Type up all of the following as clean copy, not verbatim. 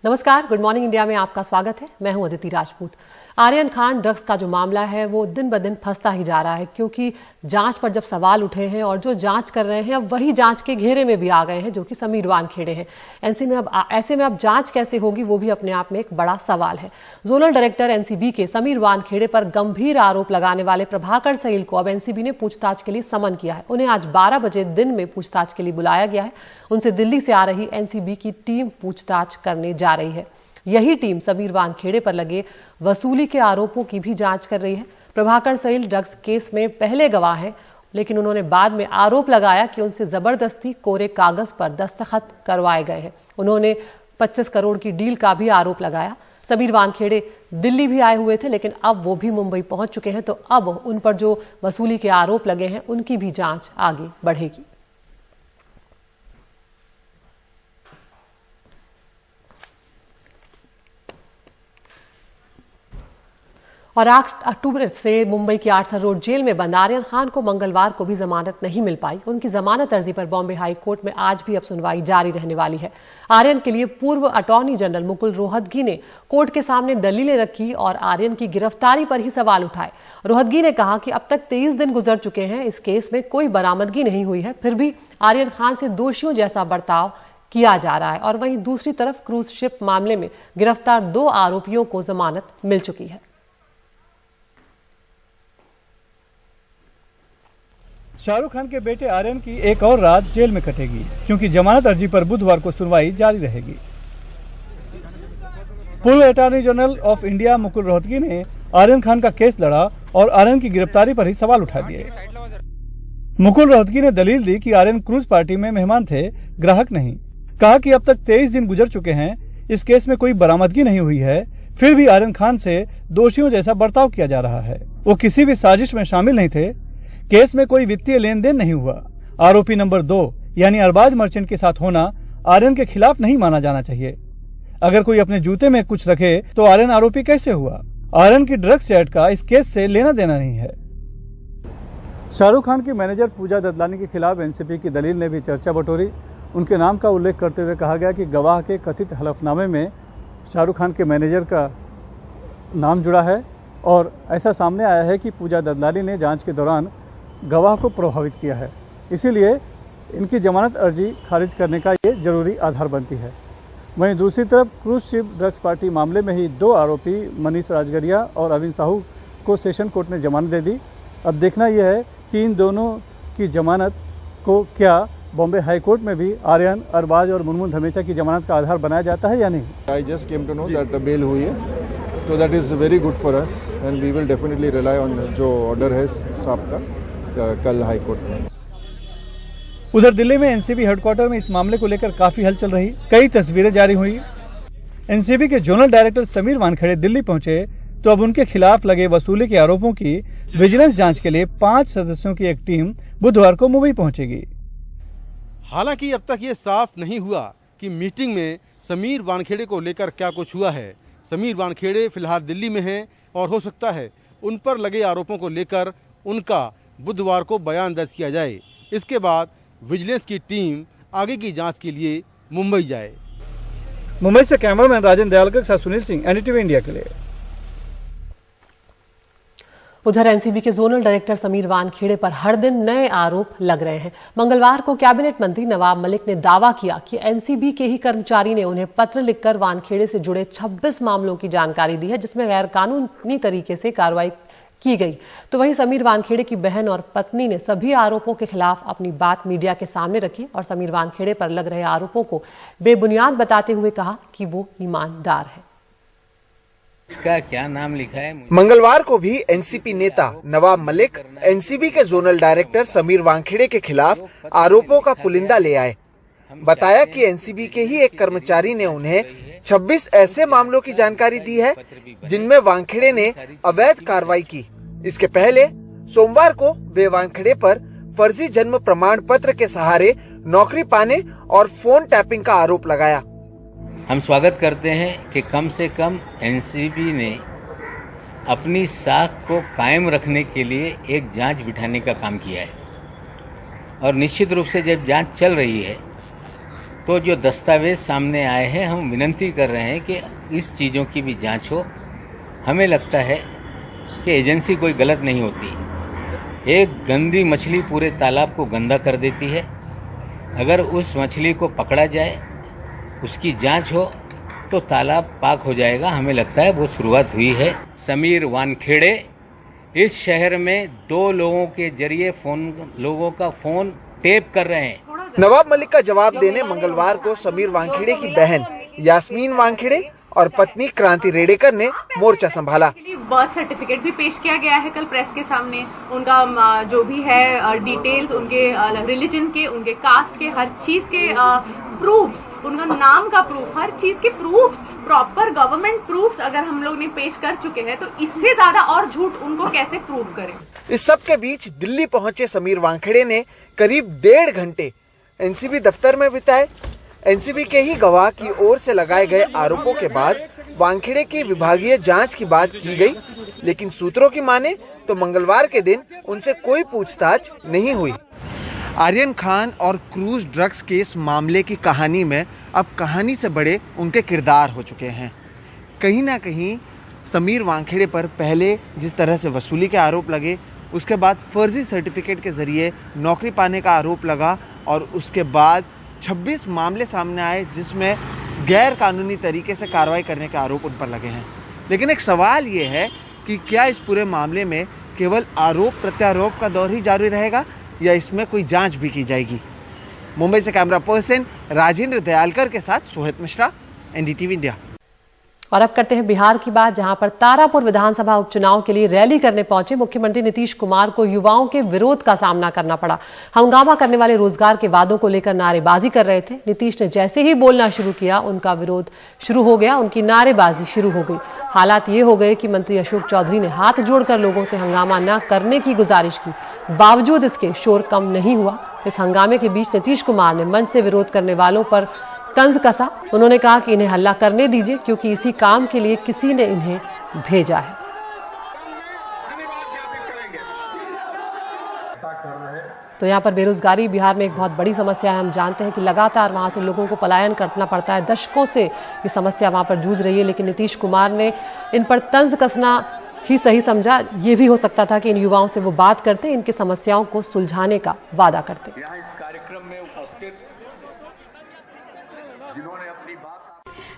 नमस्कार, good morning India में आपका स्वागत है। मैं हूं अदिति राजपूत। आर्यन खान ड्रग्स का जो मामला है वो दिन ब दिन फंसता ही जा रहा है, क्योंकि जांच पर जब सवाल उठे हैं और जो जांच कर रहे हैं अब वही जांच के घेरे में भी आ गए हैं, जो कि समीर वानखेड़े हैं। ऐसे में अब जांच कैसे होगी वो भी अपने आप में एक बड़ा सवाल है। जोनल डायरेक्टर एनसीबी के समीर वानखेड़े पर गंभीर आरोप लगाने वाले प्रभाकर सहील को अब एनसीबी ने पूछताछ के लिए समन किया है। उन्हें आज 12 बजे दिन में पूछताछ के लिए बुलाया गया है। उनसे दिल्ली से आ रही एनसीबी की टीम पूछताछ करने जा रही है। यही टीम समीर वानखेड़े पर लगे वसूली के आरोपों की भी जांच कर रही है। प्रभाकर सहील ड्रग्स केस में पहले गवाह हैं, लेकिन उन्होंने बाद में आरोप लगाया कि उनसे जबरदस्ती कोरे कागज पर दस्तखत करवाए गए हैं। उन्होंने 25 करोड़ की डील का भी आरोप लगाया। समीर वानखेड़े दिल्ली भी आए हुए थे, लेकिन अब वो भी मुंबई पहुंच चुके हैं, तो अब उन पर जो वसूली के आरोप लगे हैं उनकी भी जांच आगे बढ़ेगी। और 8 अक्टूबर से मुंबई के आर्थर रोड जेल में बंद आर्यन खान को मंगलवार को भी जमानत नहीं मिल पाई। उनकी जमानत अर्जी पर बॉम्बे हाई कोर्ट में आज भी अब सुनवाई जारी रहने वाली है। आर्यन के लिए पूर्व अटॉर्नी जनरल मुकुल रोहतगी ने कोर्ट के सामने दलीलें रखी और आर्यन की गिरफ्तारी पर ही सवाल उठाए। रोहतगी ने कहा कि अब तक 23 दिन गुजर चुके हैं, इस केस में कोई बरामदगी नहीं हुई है, फिर भी आर्यन खान से दोषियों जैसा बर्ताव किया जा रहा है। और वहीं दूसरी तरफ क्रूज शिप मामले में गिरफ्तार 2 आरोपियों को जमानत मिल चुकी है। शाहरुख खान के बेटे आर्यन की एक और रात जेल में कटेगी, क्योंकि जमानत अर्जी पर बुधवार को सुनवाई जारी रहेगी। पूर्व attorney general of India Mukul Rohatgi ने आर्यन खान का केस लड़ा और आर्यन की गिरफ्तारी पर ही सवाल उठा दिए। मुकुल रोहतगी ने दलील दी कि आर्यन क्रूज पार्टी में मेहमान थे, ग्राहक नहीं। कहा कि अब तक 23 दिन गुजर चुके हैं, इस केस में कोई बरामदगी नहीं हुई है, फिर भी आर्यन खान से दोषियों जैसा बर्ताव किया जा रहा है। वो किसी भी साजिश में शामिल नहीं थे, केस में कोई वित्तीय लेन देन नहीं हुआ। आरोपी नंबर 2 यानी अरबाज मर्चेंट के साथ होना आर्यन के खिलाफ नहीं माना जाना चाहिए। अगर कोई अपने जूते में कुछ रखे तो आर्यन आरोपी कैसे हुआ? आर्यन की ड्रग्स चैट का इस केस से लेना देना नहीं है। शाहरुख खान की मैनेजर पूजा ददलानी के खिलाफ एनसीबी की दलील ने भी चर्चा बटोरी। उनके नाम का उल्लेख करते हुए कहा गया कि गवाह के कथित हलफनामे में शाहरुख खान के मैनेजर का नाम जुड़ा है और ऐसा सामने आया है कि पूजा ददलानी ने जांच के दौरान गवाह को प्रभावित किया है। इसीलिए इनकी जमानत अर्जी खारिज करने का ये जरूरी आधार बनती है। वहीं दूसरी तरफ क्रूज शिप ड्रग्स पार्टी मामले में ही 2 आरोपी मनीष राजगरिया और अविन साहू को सेशन कोर्ट ने जमानत दे दी। अब देखना यह है कि इन दोनों की जमानत को क्या बॉम्बे हाई कोर्ट में भी आर्यन, अरबाज और मुनमुन धमेचा की जमानत का आधार बनाया जाता है या नहीं। I just came to know that bail हुई है, तो that is very good for us and we will definitely rely on जो ऑर्डर है साहब का कल हाई कोर्ट में। उधर दिल्ली में एनसीबी हेडक्वार्टर में इस मामले को लेकर काफी हलचल रही। कई तस्वीरें जारी हुई। एनसीबी के जोनल डायरेक्टर समीर वानखेड़े दिल्ली पहुंचे तो अब उनके खिलाफ लगे वसूली के आरोपों की विजिलेंस जांच के लिए 5 सदस्यों की एक टीम बुधवार को मुंबई पहुंचेगी। हालांकि अब तक ये साफ नहीं हुआ कि मीटिंग में समीर वानखेड़े को लेकर क्या कुछ हुआ है। समीर वानखेड़े फिलहाल दिल्ली में हैं और हो सकता है उन पर लगे आरोपों को लेकर उनका बुधवार को बयान दर्ज किया जाए। इसके बाद विजिलेंस की टीम आगे की जांच के लिए मुंबई जाए। मुंबई से कैमरामैन राजेंद्र दयाल के साथ सुनील सिंह, एनडीटीवी इंडिया के लिए। उधर एनसीबी के जोनल डायरेक्टर समीर वानखेड़े पर हर दिन नए आरोप लग रहे हैं। मंगलवार को कैबिनेट मंत्री नवाब मलिक ने दावा किया कि एनसीबी के ही कर्मचारी ने उन्हें पत्र लिखकर वानखेड़े से जुड़े 26 मामलों की जानकारी दी है, जिसमें गैर कानूनी तरीके से कार्रवाई की गई। तो वहीं समीर वानखेड़े की बहन और पत्नी ने सभी आरोपों के खिलाफ अपनी बात मीडिया के सामने रखी और समीर वानखेड़े पर लग रहे आरोपों को बेबुनियाद बताते हुए कहा कि वो ईमानदार है। इसका क्या नाम लिखा है? मंगलवार को भी एनसीपी नेता नवाब मलिक एनसीबी के जोनल डायरेक्टर समीर वानखेड़े के खिलाफ आरोपों का पुलिंदा ले आए। बताया कि एनसीबी के ही एक कर्मचारी ने उन्हें 26 ऐसे मामलों की जानकारी दी है जिनमें वानखेड़े ने अवैध कार्रवाई की। इसके पहले सोमवार को वे वानखेड़े पर फर्जी जन्म प्रमाण पत्र के सहारे नौकरी पाने और फोन टैपिंग का आरोप लगाया। हम स्वागत करते हैं कि कम से कम एनसीबी ने अपनी साख को कायम रखने के लिए एक जांच बिठाने का काम किया है और निश्चित रूप से जब जांच चल रही है तो जो दस्तावेज सामने आए हैं, हम विनती कर रहे हैं कि इस चीज़ों की भी जांच हो। हमें लगता है कि एजेंसी कोई गलत नहीं होती। एक गंदी मछली पूरे तालाब को गंदा कर देती है। अगर उस मछली को पकड़ा जाए, उसकी जांच हो, तो तालाब पाक हो जाएगा। हमें लगता है वो शुरुआत हुई है। समीर वानखेड़े इस शहर में 2 लोगों के जरिए लोगों का फोन टेप कर रहे हैं। नवाब मलिक का जवाब देने मंगलवार को समीर वानखेड़े की बहन यास्मीन वानखेड़े और पत्नी क्रांति रेडेकर ने मोर्चा संभाला। बर्थ सर्टिफिकेट भी पेश किया गया है कल प्रेस के सामने। उनका जो भी है डिटेल्स, उनके रिलीजन के, उनके कास्ट के, हर चीज के प्रूफ्स, उनका नाम का प्रूफ, हर चीज के प्रूफ्स, प्रॉपर गवर्नमेंट प्रूफ्स अगर हम लोग ने पेश कर चुके हैं, तो इससे ज्यादा और झूठ उनको कैसे प्रूव करें। इस सब के बीच दिल्ली पहुंचे समीर वानखेड़े ने करीब 1.5 घंटे एनसीबी दफ्तर में बिताए। एनसीबी के ही गवाह की ओर से लगाए गए आरोपों के बाद वानखेड़े की विभागीय जांच की बात की गई, लेकिन सूत्रों की माने तो मंगलवार के दिन उनसे कोई पूछताछ नहीं हुई। आर्यन खान और क्रूज ड्रग्स केस मामले की कहानी में अब कहानी से बड़े उनके किरदार हो चुके हैं। कहीं ना कहीं समीर वानखेड़े पर पहले जिस तरह से वसूली के आरोप लगे, उसके बाद फर्जी सर्टिफिकेट के जरिए नौकरी पाने का आरोप लगा और उसके बाद 26 मामले सामने आए जिसमें गैर कानूनी तरीके से कार्रवाई करने के आरोप उन पर लगे हैं। लेकिन एक सवाल ये है कि क्या इस पूरे मामले में केवल आरोप प्रत्यारोप का दौर ही जारी रहेगा या इसमें कोई जांच भी की जाएगी? मुंबई से कैमरा पर्सन राजेंद्र दयालकर के साथ सोहित मिश्रा, एनडीटीवी इंडिया। और अब करते हैं बिहार की बात, जहां पर तारापुर विधानसभा उपचुनाव के लिए रैली करने पहुंचे मुख्यमंत्री नीतीश कुमार को युवाओं के विरोध का सामना करना पड़ा। हंगामा करने वाले रोजगार के वादों को लेकर नारेबाजी कर रहे थे। नीतीश ने जैसे ही बोलना शुरू किया, उनका विरोध शुरू हो गया, उनकी नारेबाजी शुरू हो गई। हालात ये हो गए कि मंत्री अशोक चौधरी ने हाथ जोड़कर लोगों से हंगामा न करने की गुजारिश की। बावजूद इसके शोर कम नहीं हुआ। इस हंगामे के बीच नीतीश कुमार ने मंच से विरोध करने वालों पर तंज कसा। उन्होंने कहा कि इन्हें हल्ला करने दीजिए, क्योंकि इसी काम के लिए किसी ने इन्हें भेजा है। तो यहाँ पर बेरोजगारी बिहार में एक बहुत बड़ी समस्या है। हम जानते हैं कि लगातार वहां से लोगों को पलायन करना पड़ता है। दशकों से ये समस्या वहां पर जूझ रही है, लेकिन नीतीश कुमार ने इन पर तंज कसना ही सही समझा। ये भी हो सकता था कि इन युवाओं से वो बात करते, इनकी समस्याओं को सुलझाने का वादा करते। इस कार्यक्रम में उपस्थित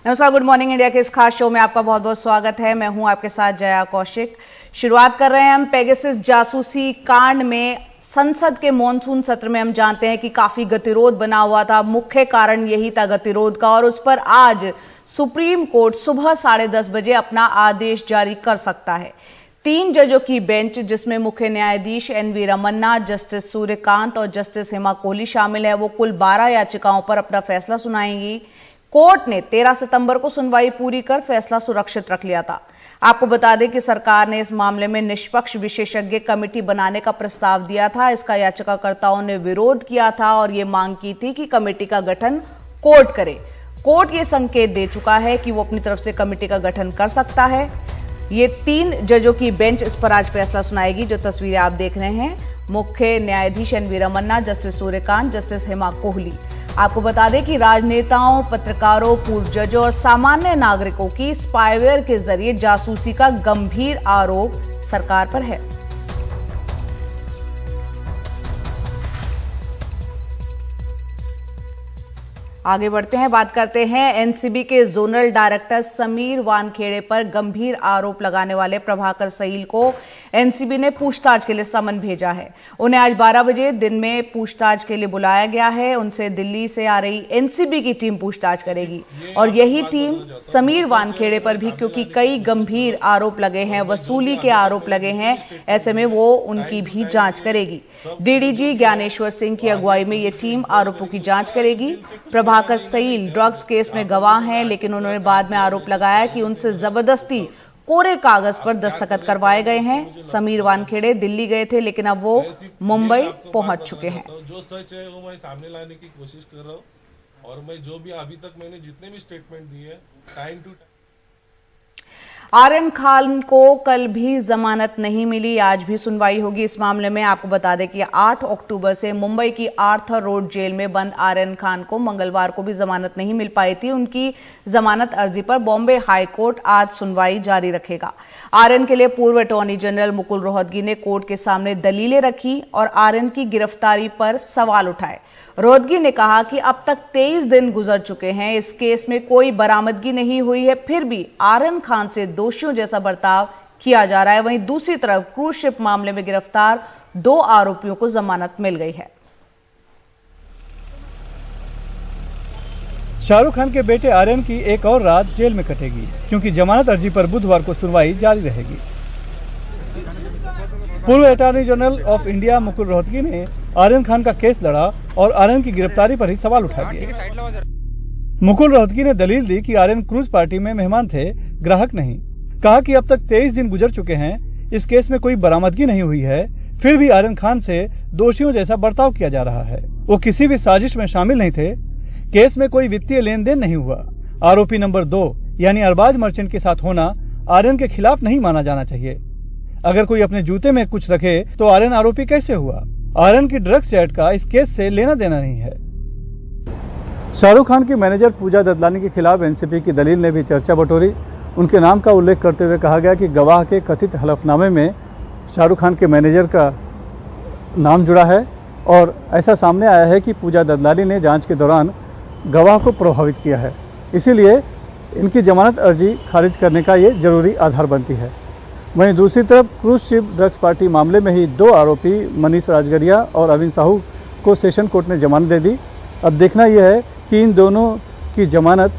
नमस्कार, गुड मॉर्निंग इंडिया के इस खास शो में आपका बहुत बहुत स्वागत है। मैं हूं आपके साथ जया कौशिक। शुरुआत कर रहे हैं हम पेगासस जासूसी कांड में। संसद के मॉनसून सत्र में हम जानते हैं कि काफी गतिरोध बना हुआ था। मुख्य कारण यही था गतिरोध का, और उस पर आज सुप्रीम कोर्ट सुबह 10:30 बजे अपना आदेश जारी कर सकता है। 3 जजों की बेंच, जिसमें मुख्य न्यायाधीश एनवी रमन्ना, जस्टिस सूर्यकांत और जस्टिस हेमा कोहली शामिल है, वो कुल 12 याचिकाओं पर अपना फैसला सुनाएंगी। कोर्ट ने 13 सितंबर को सुनवाई पूरी कर फैसला सुरक्षित रख लिया था। आपको बता दें कि सरकार ने इस मामले में निष्पक्ष विशेषज्ञ कमेटी बनाने का प्रस्ताव दिया था। इसका याचिकाकर्ताओं ने विरोध किया था और ये मांग की थी कि कमेटी का गठन कोर्ट करे। कोर्ट ये संकेत दे चुका है कि वो अपनी तरफ से कमेटी का गठन कर सकता है। ये 3 जजों की बेंच इस पर आज फैसला सुनाएगी। जो तस्वीरें आप देख रहे हैं, मुख्य न्यायाधीश NV Ramana, justice Suryakant, justice Hema Kohli. आपको बता दें कि राजनेताओं, पत्रकारों, पूर्व जजों और सामान्य नागरिकों की स्पाईवेयर के जरिए जासूसी का गंभीर आरोप सरकार पर है। आगे बढ़ते हैं, बात करते हैं एनसीबी के जोनल डायरेक्टर समीर वानखेड़े पर गंभीर आरोप लगाने वाले प्रभाकर सहील को एनसीबी ने पूछताछ के लिए समन भेजा है। उन्हें आज 12 बजे दिन में पूछताछ के लिए बुलाया गया है। उनसे दिल्ली से आ रही एनसीबी की टीम पूछताछ करेगी और यही टीम समीर वानखेड़े पर भी, क्योंकि कई गंभीर आरोप लगे हैं, वसूली के आरोप लगे हैं, ऐसे में वो उनकी भी जांच करेगी। डीडीजी ज्ञानेश्वर सिंह की अगुवाई में ये टीम आरोपों की जांच करेगी। प्रभाकर सहील ड्रग्स केस में गवाह हैं, लेकिन उन्होंने बाद में आरोप लगाया कि उनसे जबरदस्ती कोरे कागज पर दस्तखत करवाए गए हैं। समीर वानखेड़े दिल्ली गए थे, लेकिन अब वो मुंबई पहुंच चुके हैं। जो सच है वो मैं सामने लाने की कोशिश कर रहा हूँ, और मैं जो भी अभी तक मैंने जितने भी स्टेटमेंट दिए टाइम टू आर्यन खान को कल भी जमानत नहीं मिली। आज भी सुनवाई होगी इस मामले में। आपको बता दें कि 8 अक्टूबर से मुंबई की आर्थर रोड जेल में बंद आर्यन खान को मंगलवार को भी जमानत नहीं मिल पाई थी। उनकी जमानत अर्जी पर बॉम्बे हाई कोर्ट आज सुनवाई जारी रखेगा। आर्यन के लिए पूर्व अटॉर्नी जनरल मुकुल रोहतगी ने कोर्ट के सामने दलीलें रखी और आर्यन की गिरफ्तारी पर सवाल उठाए। रोहतगी ने कहा कि अब तक 23 दिन गुजर चुके हैं, इस केस में कोई बरामदगी नहीं हुई है, फिर भी आर्यन खान से दोषियों जैसा बर्ताव किया जा रहा है। वहीं दूसरी तरफ क्रूज शिप मामले में गिरफ्तार 2 आरोपियों को जमानत मिल गई है। शाहरुख खान के बेटे आर्यन की एक और रात जेल में कटेगी, क्योंकि जमानत अर्जी पर बुधवार को सुनवाई जारी रहेगी। पूर्व attorney general of India Mukul Rohatgi ने आर्यन खान का केस लड़ा और आर्यन की गिरफ्तारी पर ही सवाल उठा दिए। मुकुल रोहतगी ने दलील दी कि आर्यन क्रूज पार्टी में मेहमान थे, ग्राहक नहीं। कहा कि अब तक 23 दिन गुजर चुके हैं, इस केस में कोई बरामदगी नहीं हुई है, फिर भी आर्यन खान से दोषियों जैसा बर्ताव किया जा रहा है। वो किसी भी साजिश में शामिल नहीं थे। केस में कोई वित्तीय लेन देन नहीं हुआ। आरोपी नंबर 2 यानी अरबाज मर्चेंट के साथ होना आर्यन के खिलाफ नहीं माना जाना चाहिए। अगर कोई अपने जूते में कुछ रखे तो आर्यन आरोपी कैसे हुआ? आर्यन की ड्रग्स चैट का इस केस से लेना देना नहीं है। शाहरुख खान की मैनेजर पूजा ददलानी के खिलाफ एनसीपी की दलील ने भी चर्चा बटोरी। उनके नाम का उल्लेख करते हुए कहा गया कि गवाह के कथित हलफनामे में शाहरुख खान के मैनेजर का नाम जुड़ा है और ऐसा सामने आया है कि पूजा ददलानी ने जांच के दौरान गवाह को प्रभावित किया है। इसीलिए इनकी जमानत अर्जी खारिज करने का ये जरूरी आधार बनती है। वहीं दूसरी तरफ क्रूज शिप ड्रग्स पार्टी मामले में ही 2 आरोपी मनीष राजगरिया और अविन साहू को सेशन कोर्ट ने जमानत दे दी। अब देखना यह है कि इन दोनों की जमानत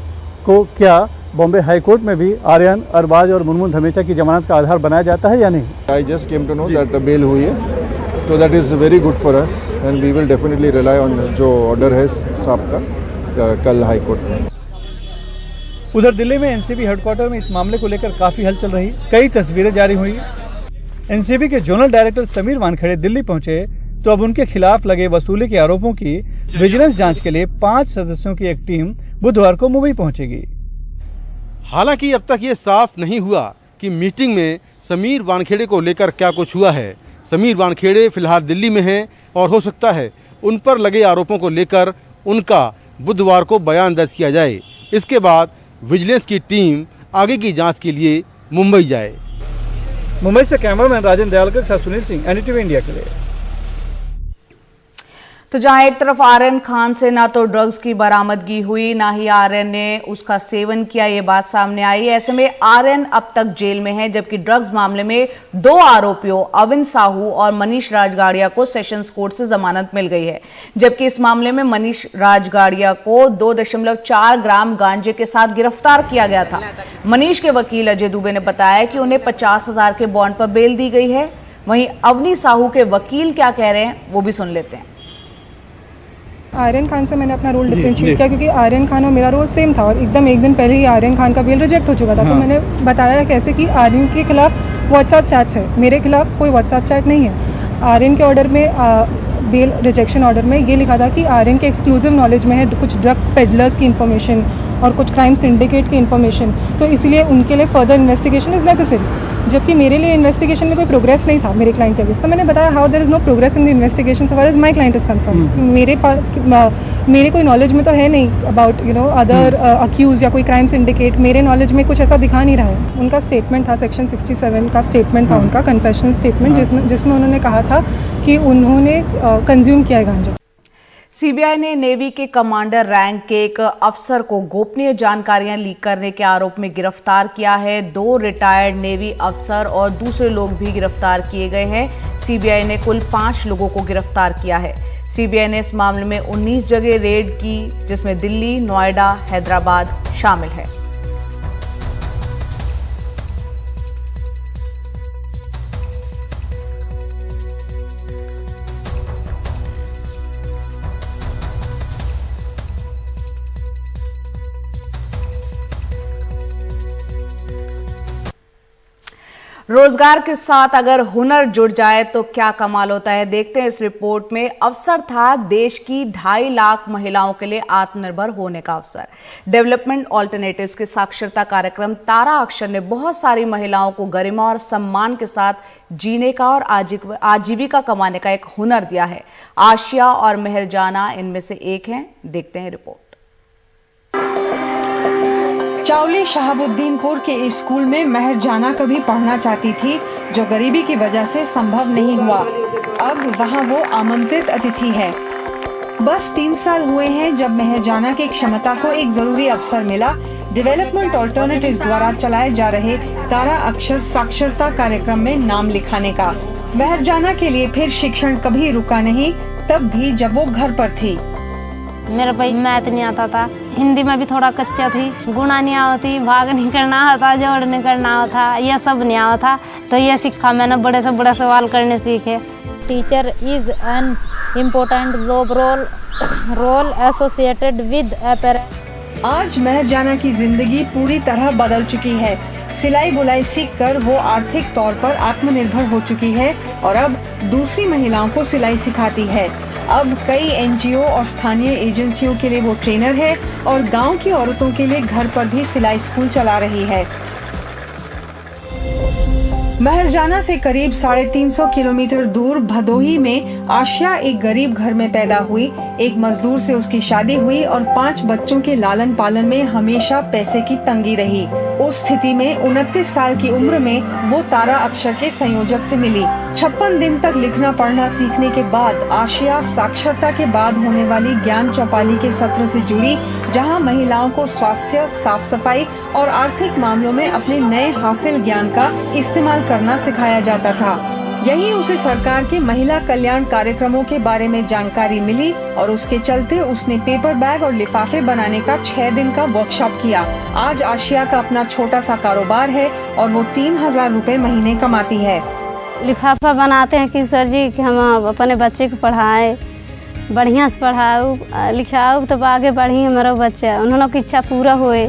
को क्या बॉम्बे हाई कोर्ट में भी आर्यन, अरबाज और मुनमुन धमेचा की जमानत का आधार बनाया जाता है या नहीं। I just came to know that bail हुई है, तो that is very good for us and we will definitely rely on जो ऑर्डर है साहब का कल हाई कोर्ट में। उधर दिल्ली में एनसीबी हेडक्वार्टर में इस मामले को लेकर काफी हलचल रही। कई तस्वीरें जारी हुई। एनसीबी के जोनल डायरेक्टर समीर वानखेड़े दिल्ली पहुंचे तो अब उनके खिलाफ लगे वसूली के आरोपों की विजिलेंस जांच के लिए 5 सदस्यों की एक टीम बुधवार को मुंबई पहुंचेगी। हालांकि अब तक ये साफ नहीं हुआ कि मीटिंग में समीर वानखेड़े को लेकर क्या कुछ हुआ है। समीर वानखेड़े फिलहाल दिल्ली में हैं और हो सकता है उन पर लगे आरोपों को लेकर उनका बुधवार को बयान दर्ज किया जाए। इसके बाद विजिलेंस की टीम आगे की जांच के लिए मुंबई जाए। मुंबई से कैमरामैन राजेंद्र दयालकर के साथ सुनील सिंह, एनडीटीवी इंडिया के लिए। तो जहां एक तरफ आर्यन खान से ना तो ड्रग्स की बरामदगी हुई, ना ही आर्यन ने उसका सेवन किया, ये बात सामने आई। ऐसे में आर्यन अब तक जेल में है, जबकि ड्रग्स मामले में 2 आरोपियों अविन साहू और मनीष राजगाड़िया को सेशंस कोर्ट से जमानत मिल गई है। जबकि इस मामले में मनीष राजगाड़िया को 2.4 ग्राम गांजे के साथ गिरफ्तार किया गया था। मनीष के वकील अजय दुबे ने बताया कि उन्हें 50,000 के बॉन्ड पर बेल दी गई है। वहीं अवनी साहू के वकील क्या कह रहे हैं वो भी सुन लेते हैं। आर्यन खान से मैंने अपना रोल डिफरेंशिएट किया, क्योंकि आर्यन खान और मेरा रोल सेम था और एकदम एक दिन पहले ही आर्यन खान का बेल रिजेक्ट हो चुका था। तो मैंने बताया कैसे कि आर्यन के खिलाफ व्हाट्सएप चैट्स है, मेरे खिलाफ कोई व्हाट्सएप चैट नहीं है। आर्यन के ऑर्डर में बेल रिजेक्शन ऑर्डर में ये लिखा था कि आर्यन के एक्सक्लूसिव नॉलेज में है कुछ ड्रग पेडलर्स की इन्फॉर्मेशन और कुछ क्राइम सिंडिकेट की इन्फॉर्मेशन, तो इसलिए उनके लिए फर्दर इन्वेस्टिगेशन इज नेसेसरी। जबकि मेरे लिए इन्वेस्टिगेशन में कोई प्रोग्रेस नहीं था मेरे क्लाइंट के अगेंस्ट। तो मैंने बताया how there is no progress in the investigation so far as my client is concern. मेरे कोई नॉलेज में तो है नहीं अबाउट अदर अक्यूज या कोई क्राइम सिंडिकेट। मेरे नॉलेज में कुछ ऐसा दिखा नहीं रहा है। उनका स्टेटमेंट था, सेक्शन 67 का स्टेटमेंट था उनका, कन्फेशनल स्टेटमेंट, जिसमें उन्होंने कहा था कि उन्होंने कंज्यूम किया है गांजा। सीबीआई ने नेवी के कमांडर रैंक के एक अफसर को गोपनीय जानकारियां लीक करने के आरोप में गिरफ्तार किया है। 2 रिटायर्ड नेवी अफसर और दूसरे लोग भी गिरफ्तार किए गए हैं। सीबीआई ने कुल 5 लोगों को गिरफ्तार किया है। सीबीआई ने इस मामले में 19 जगह रेड की, जिसमें दिल्ली, नोएडा, हैदराबाद शामिल है। रोजगार के साथ अगर हुनर जुड़ जाए तो क्या कमाल होता है, देखते हैं इस रिपोर्ट में। अवसर था देश की 2.5 लाख महिलाओं के लिए आत्मनिर्भर होने का अवसर। डेवलपमेंट ऑल्टरनेटिव्स के साक्षरता कार्यक्रम तारा अक्षर ने बहुत सारी महिलाओं को गरिमा और सम्मान के साथ जीने का और आजीविका कमाने का एक हुनर दिया है। आशिया और मेहरजाना इनमें से एक हैं, देखते हैं रिपोर्ट। चावली शहाबुद्दीनपुर के इस स्कूल में मेहरजाना कभी पढ़ना चाहती थी, जो गरीबी की वजह से संभव नहीं हुआ। अब वहां वो आमंत्रित अतिथि है। बस 3 साल हुए हैं जब मेहरजाना की क्षमता को एक जरूरी अवसर मिला। डेवलपमेंट ऑल्टरनेटिव्स द्वारा चलाए जा रहे तारा अक्षर साक्षरता कार्यक्रम में नाम लिखाने का। मेहरजाना के लिए फिर शिक्षण कभी रुका नहीं, तब भी जब वो घर पर थी। मेरा भाई मैथ नहीं आता था, हिंदी में भी थोड़ा कच्चा थी, गुणा नहीं आती, भाग नहीं करना आता, जोड़ नहीं करना आता, यह सब नहीं आता। तो ये सीखा मैंने, बड़े से बड़े सवाल करने सीखे। Teacher is an important job role associated with apparent. आज मेहरजाना की जिंदगी पूरी तरह बदल चुकी है। सिलाई बुनाई सीखकर वो आर्थिक तौर पर आत्मनिर्भर हो चुकी है और अब दूसरी महिलाओं को सिलाई सिखाती है। अब कई एनजीओ और स्थानीय एजेंसियों के लिए वो ट्रेनर है और गांव की औरतों के लिए घर पर भी सिलाई स्कूल चला रही है। मेहरजाना से करीब 350 किलोमीटर दूर भदोही में आशिया एक गरीब घर में पैदा हुई। एक मजदूर से उसकी शादी हुई और 5 बच्चों के लालन पालन में हमेशा पैसे की तंगी रही। उस स्थिति में 29 साल की उम्र में वो तारा अक्षर के संयोजक से मिली। 56 दिन तक लिखना पढ़ना सीखने के बाद आशिया साक्षरता के बाद होने वाली ज्ञान चौपाली के सत्र से जुड़ी, जहां महिलाओं को स्वास्थ्य, साफ सफाई और आर्थिक मामलों में अपने नए हासिल ज्ञान का इस्तेमाल करना सिखाया जाता था। यही उसे सरकार के महिला कल्याण कार्यक्रमों के बारे में जानकारी मिली और उसके चलते उसने पेपर बैग और लिफाफे बनाने का 6 दिन का वर्कशॉप किया। आज आशिया का अपना छोटा सा कारोबार है और वो 3000 रुपए महीने कमाती है। लिफाफा बनाते हैं कि सर जी कि हम अपने बच्चे को पढ़ाएं, बढ़िया से पढ़ाओ लिखाओ तो आगे बढ़ी हमारा बच्चा, उन्होंने की इच्छा पूरा हुए।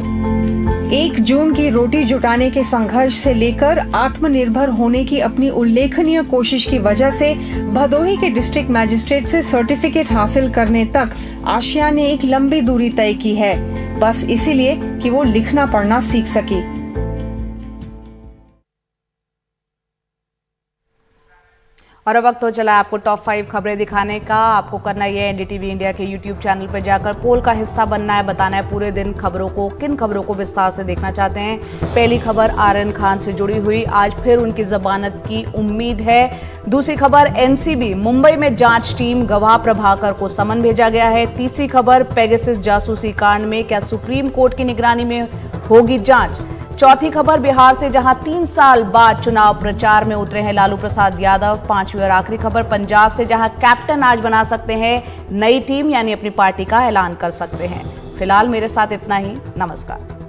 1 जून की रोटी जुटाने के संघर्ष से लेकर आत्मनिर्भर होने की अपनी उल्लेखनीय कोशिश की वजह से भदोही के डिस्ट्रिक्ट मैजिस्ट्रेट से सर्टिफिकेट हासिल करने तक आशिया ने एक लंबी दूरी तय की है, बस इसीलिए कि वो लिखना पढ़ना सीख सकी। और अब वक्त हो चला आपको टॉप 5 खबरें दिखाने का। आपको करना ये एनडीटीवी इंडिया के यूट्यूब चैनल पर जाकर पोल का हिस्सा बनना है, बताना है पूरे दिन खबरों को, किन खबरों को विस्तार से देखना चाहते हैं। पहली खबर आर्यन खान से जुड़ी हुई, आज फिर उनकी जमानत की उम्मीद है। दूसरी खबर एनसीबी, मुंबई में जांच टीम, गवाह प्रभाकर को समन भेजा गया है। तीसरी खबर पेगासस जासूसी कांड में क्या सुप्रीम कोर्ट की निगरानी में होगी जांच। चौथी खबर बिहार से, जहां 3 साल बाद चुनाव प्रचार में उतरे हैं लालू प्रसाद यादव। पांचवी और आखिरी खबर पंजाब से, जहां कैप्टन आज बना सकते हैं नई टीम, यानी अपनी पार्टी का ऐलान कर सकते हैं। फिलहाल मेरे साथ इतना ही, नमस्कार।